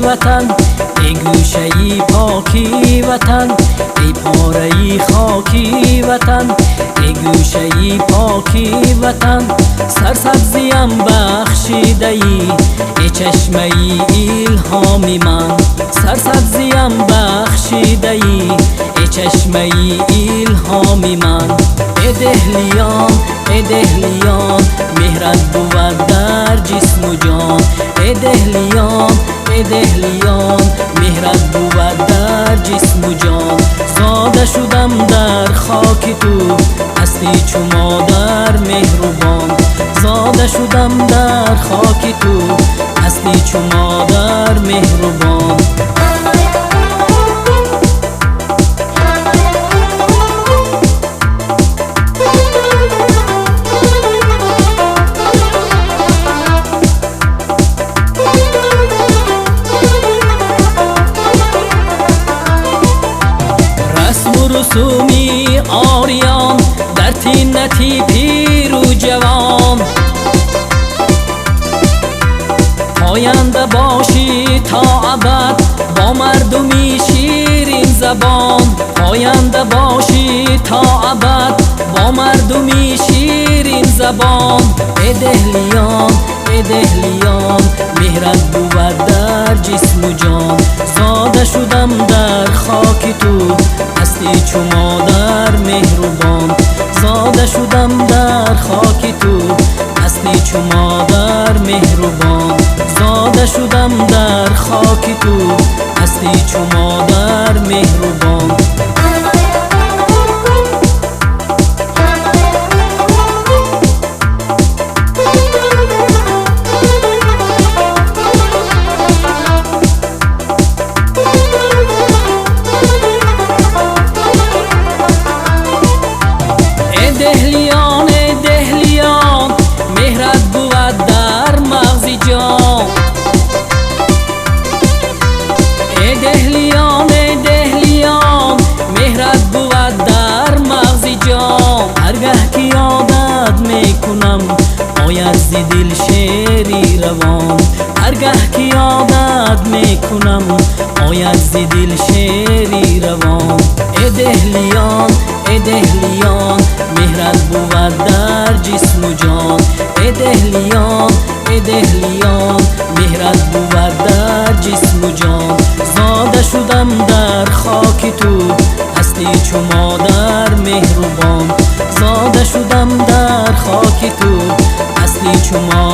وطن، ای گوشه پاکی وطن، ای پاره خاکی وطن، ای گوشه پاکی وطن. سرسبزیم بخشیده ای چشمه الهامی من، سرسبزیم بخشیده ای چشمه الهامی من. ای دهلیان ای دهلیان مهرت بود در جسم و جان، ای دهلیان ای دهلیان مهرت بود در جسم و جان. زاده شدم در خاک تو هستی چو مادر مهربان، زاده شدم در خاک تو هستی چو مادر مهربان. رسومی آریان در تینتی پیر و جوان، پاینده باشی تا ابد با مردمی شیرین زبان، پاینده باشی تا ابد با مردمی شیرین زبان. ای دهلیان ای دهلیان مهرت بود در جسم و جان، زاده شدم در خاک تو هستی چو مادر مهربان، زاده شدم در خاک تو هستی چو مادر مهربان، زاده شدم در خاک تو هستی چو مادر مهربان. دهلیان ای دهلیان مهرت بود در مغز جان، ای دهلیان ای دهلیان مهرت بود در مغز جان. هرگه که یادت میکنم آید ز دل شعری روان، هرگه که یادت میکنم آید ز دل شعری روان. ای دهلیان ای دهلیان مهرت بود در جسم و جان، ای دهلیان ای دهلیان مهرت بود در جسم و جان. زاده شدم در خاک تو هستی چو مادر مهربان، زاده شدم در خاک تو هستی چو مادر